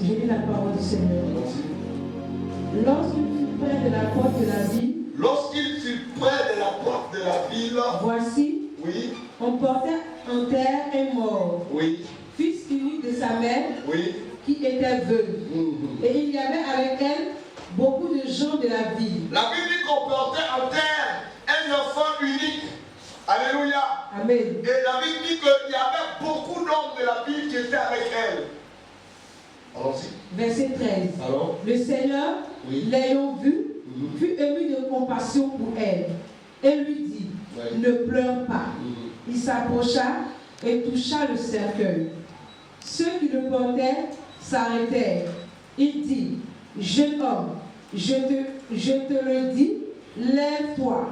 J'ai lu la parole du Seigneur. Lorsqu'il fut près de la porte de la ville, voici, oui, on portait en terre un mort, oui, fils unique de sa mère, oui, qui était veuve. Et il y avait avec elle beaucoup de gens de la ville. La Bible dit qu'on portait en terre un enfant unique. Alléluia. Amen. Et la Bible dit qu'il y avait beaucoup d'hommes de la ville qui étaient avec elle. Allons-y. Verset 13. Alors, le Seigneur, oui, l'ayant vue, fut ému de compassion pour elle et lui dit, oui, ne pleure pas. Il s'approcha et toucha le cercueil. Ceux qui le portaient s'arrêtèrent. Il dit, jeune homme, je te le dis, lève-toi.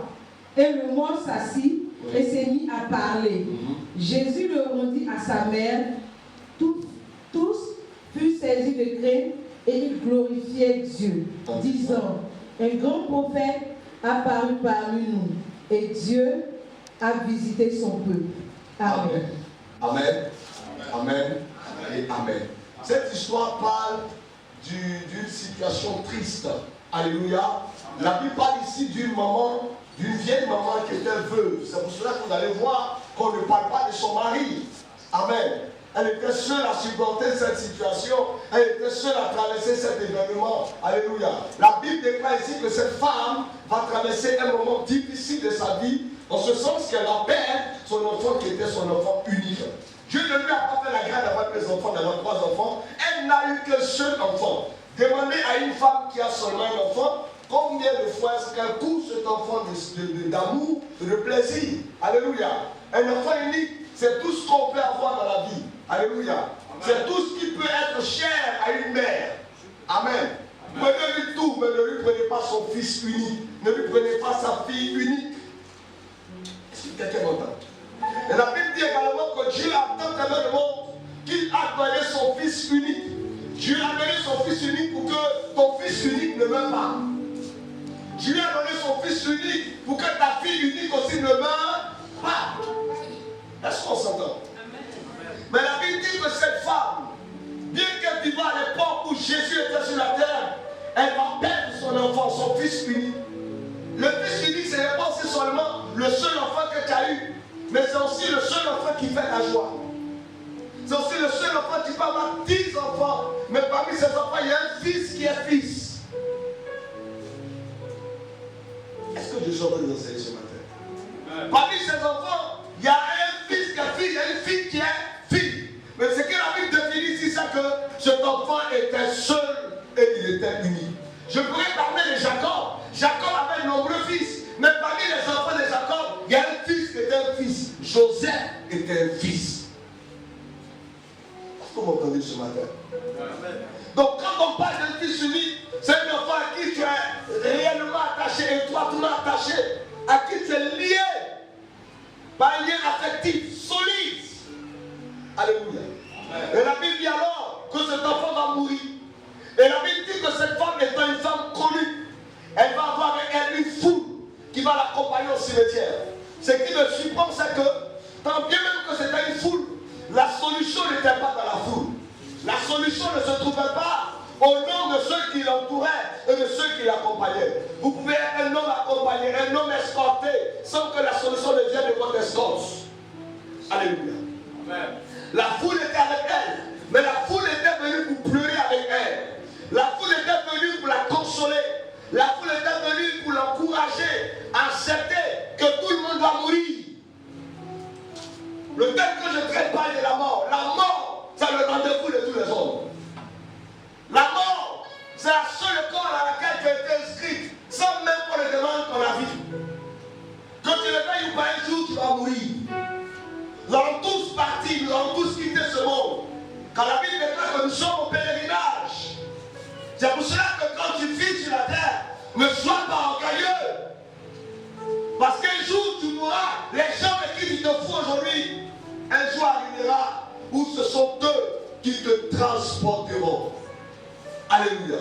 Et le mort s'assit et s'est mis à parler. Jésus le rendit à sa mère. Tous furent saisis de crainte et ils glorifiaient Dieu, disant, un grand prophète apparut parmi nous et Dieu a visité son peuple. Amen. Amen. Amen. Et Amen. Cette histoire parle d'une situation triste. Alléluia. La Bible parle ici d'une maman, d'une vieille maman qui était veuve. C'est pour cela que vous allez voir qu'on ne parle pas de son mari. Amen. Elle était seule à supporter cette situation. Elle était seule à traverser cet événement. Alléluia. La Bible déclare ici que cette femme va traverser un moment difficile de sa vie, en ce sens qu'elle va perdre son enfant qui était son enfant unique. Dieu ne lui a pas fait la grâce d'avoir des enfants, d'avoir 3 enfants. Elle n'a eu qu'un seul enfant. Demandez à une femme qui a seulement un enfant, combien de fois est-ce qu'elle touche cet enfant d'amour, de plaisir. Alléluia. Un enfant unique, c'est tout ce qu'on peut avoir dans la vie. Alléluia. C'est tout ce qui peut être cher à une mère. Amen. Prenez-lui tout, mais ne lui prenez pas son fils unique. Ne lui prenez pas sa fille unique. Est-ce que quelqu'un m'entend? Et la Bible dit également que Dieu a tant aimé le monde qu'il a donné son fils unique. Dieu a donné son fils unique pour que ton fils unique ne meure pas. Dieu a donné son fils unique pour que ta fille unique aussi ne meure pas. Est-ce qu'on s'entend? Mais la Bible dit que cette femme, bien qu'elle vivait à l'époque où Jésus était sur la terre, elle va perdre son enfant, son fils unique. Le fils unique, ce n'est pas aussi seulement le seul enfant que tu as eu, mais c'est aussi le seul enfant qui fait ta joie. C'est aussi le seul enfant qui peut avoir 10 enfants, mais parmi ces enfants, il y a un fils qui est fils. Est-ce que Dieu va nous enseigner ce matin? Parmi ces enfants, il y a un fils qui est fils, il y a une fille qui est fille. Mais ce que la Bible définit ici, c'est que cet enfant était seul et il était unique. Je pourrais parler de Jacob. Jacob avait de nombreux fils, mais parmi les enfants de Jacob, il y a un fils qui était un fils. Joseph était un fils. Est-ce que vous m'entendez ce matin? Donc quand on parle d'un fils unique, c'est un enfant à qui tu es réellement attaché, étroitement attaché, à qui tu es lié par un lien affectif solide. Alléluia. Et la Bible dit alors que cet enfant va mourir. Et la Bible dit que cette femme étant une femme connue, elle va avoir avec elle une foule qui va l'accompagner au cimetière. Ce qui me surprend, c'est que, tant bien même que c'était une foule, la solution n'était pas dans la foule. La solution ne se trouvait pas au nom de ceux qui l'entouraient et de ceux qui l'accompagnaient. Vous pouvez être un homme accompagné, un homme escorté, sans que la solution ne vienne de votre escorte. Alléluia. Amen. La foule était avec elle, mais la foule était venue pour pleurer avec elle. La foule était venue pour la consoler. La foule était venue pour l'encourager à accepter que tout le monde va mourir. Le fait que je traite pas de la mort, c'est le rendez-vous de tous les hommes. La mort, c'est la seule corps à laquelle tu as été inscrite, sans même qu'on te demande ton avis. Quand tu le payes ou pas un jour, tu vas mourir. Nous allons tous partir, nous allons tous quitter ce monde. Quand la Bible déclare que nous sommes au pèlerinage, c'est pour cela que quand tu vis sur la terre, ne sois pas orgueilleux. Parce qu'un jour tu mourras, les gens avec qui tu te fous aujourd'hui, un jour arrivera où ce sont eux qui te transporteront. Alléluia.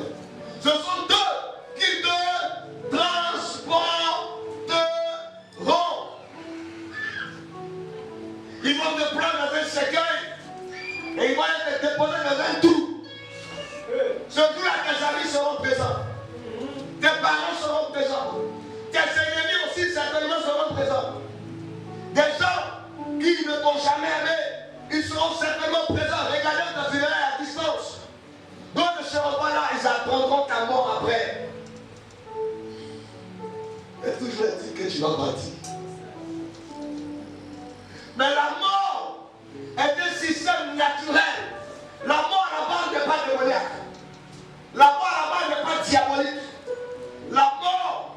Ce sont eux qui te transporteront. Ils vont te prendre dans un cercueil et ils vont te déposer dans un trou. Ce jour-là, tes amis seront présents. Tes parents seront présents. Tes ennemis aussi certainement seront présents. Des gens qui ne t'ont jamais aimé, ils seront certainement présents. Regardez quand tu verras à distance. D'autres ne seront pas là, ils attendront ta mort après. Et toujours dit que tu vas partir. Mais la mort est un système naturel. La mort à la base n'est pas démoniaque. La mort à la base n'est pas diabolique. La mort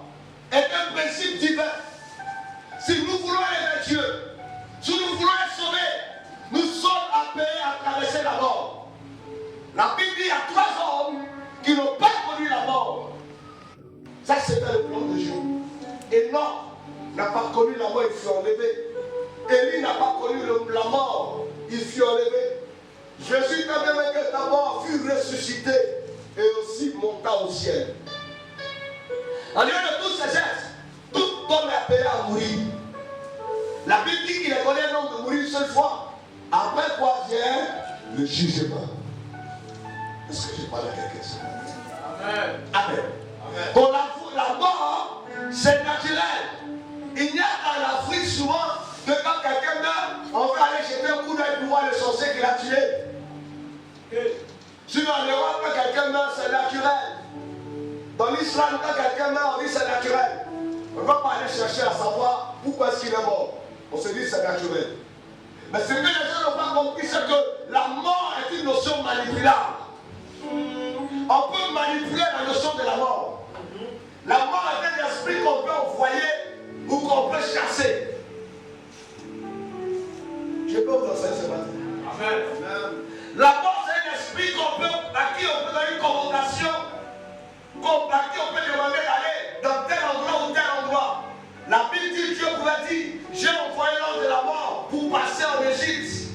est un principe divin. Si nous voulons aller vers Dieu, si nous voulons être sauvés, nous sommes appelés à traverser la mort. La Bible dit qu'il y a 3 hommes qui n'ont pas connu la mort. Ça, c'était le plan de Dieu. Enoch n'a pas connu la mort, il fut enlevé. Élie n'a pas connu la mort, il fut enlevé. Jésus, quand même que ta mort fut ressuscité et aussi monta au ciel. En lieu de tous ces gestes, tout homme est appelé à mourir. La Bible dit qu'il est donné un homme de mourir une seule fois. Après quoi vient le jugement. Est-ce que je parle à quelqu'un? Amen. Amen. Pour la mort, c'est naturel. Il y a en Afrique souvent que quand quelqu'un meurt, on va aller jeter un coup d'œil pour voir le sorcier qui l'a tué. Sinon, en Europe, quand quelqu'un meurt, c'est naturel. Dans l'islam, quand quelqu'un meurt, on dit c'est naturel. On ne va pas aller chercher à savoir pourquoi est-ce qu'il est mort. On se dit c'est naturel. Mais ce que les gens n'ont pas compris, c'est que la mort est une notion manipulable. On peut manipuler la notion de la mort. La mort est un esprit qu'on peut envoyer ou qu'on peut chasser. Je peux vous enseigner ce matin. Amen. La mort, c'est un esprit à qui on peut donner une convocation, à qui on peut demander d'aller dans tel endroit ou tel endroit. La Bible dit, Dieu pouvait dire, j'ai envoyé l'ange de la mort pour passer en Égypte.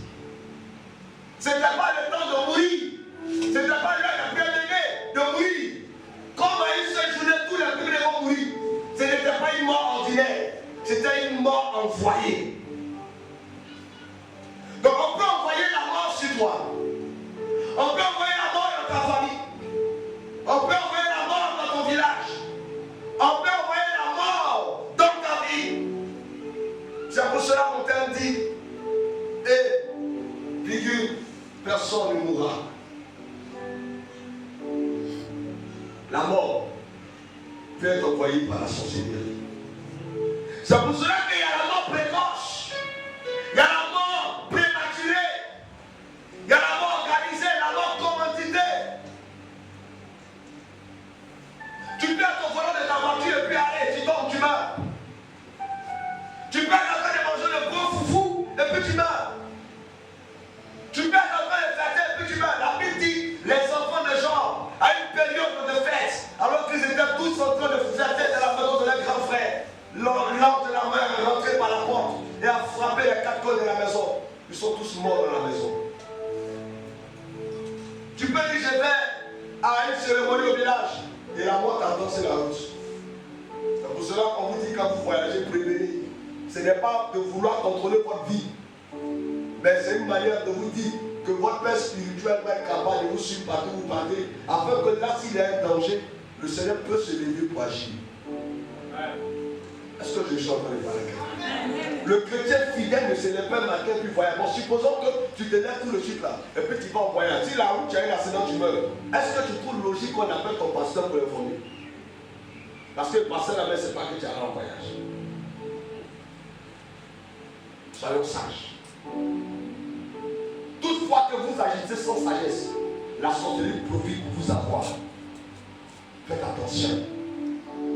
Ce n'était pas le temps de mourir. Ce n'était pas l'heure de bien-aimé de mourir. Comme à une seule journée, tous les criminels vont mourir. Ce n'était pas une mort ordinaire. C'était une mort envoyée. Donc on peut envoyer la mort sur toi. On peut envoyer la mort dans ta famille. On peut envoyer la mort dans ton village. On peut envoyer la mort dans ta vie. C'est pour cela qu'on t'a dit, et figure, personne ne mourra. La mort peut être envoyée par la sorcellerie. C'est pour cela qu'il y a la mort précoce. Il y a la mort prématurée. Il y a la mort organisée, la mort commanditée. Tu perds ton volant de ta voiture et puis allez, tu tombes, tu meurs. Tu perds en train de manger le gros foufou et puis tu meurs. Tu perds en train de fêter et puis tu meurs. La Bible dit, les enfants de Jean, à une période de fête, alors qu'ils étaient tous en train de fêter dans la maison de leur grand frère, l'ange de la main est rentré par la porte et a frappé les 4 coins de la maison. Ils sont tous morts dans la maison. Tu peux dire, je vais à une cérémonie au village et la mort t'a dansé la route. C'est pour cela qu'on vous dit quand vous voyagez, prévenez. Ce n'est pas de vouloir contrôler votre vie, mais c'est une manière de vous dire que votre père spirituel va être capable de vous suivre partout où vous partez, afin que là, s'il y a un danger, le Seigneur peut se lever pour agir. Est-ce que je suis en train de parler? Le chrétien fidèle ne se lève pas un matin puis voyage. Bon, supposons que tu te lèves tout de suite là, et puis tu vas en voyage. Si la route, tu as un accident, tu meurs. Est-ce que tu trouves logique qu'on appelle ton pasteur pour l'informer? Parce que le pasteur là-bas, c'est pas que tu allais en voyage. Soyons sages. Toutefois que vous agissez sans sagesse, la sorcellerie profite pour vous avoir. Faites attention.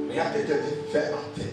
Mais il y a quelqu'un qui dit, fais attention.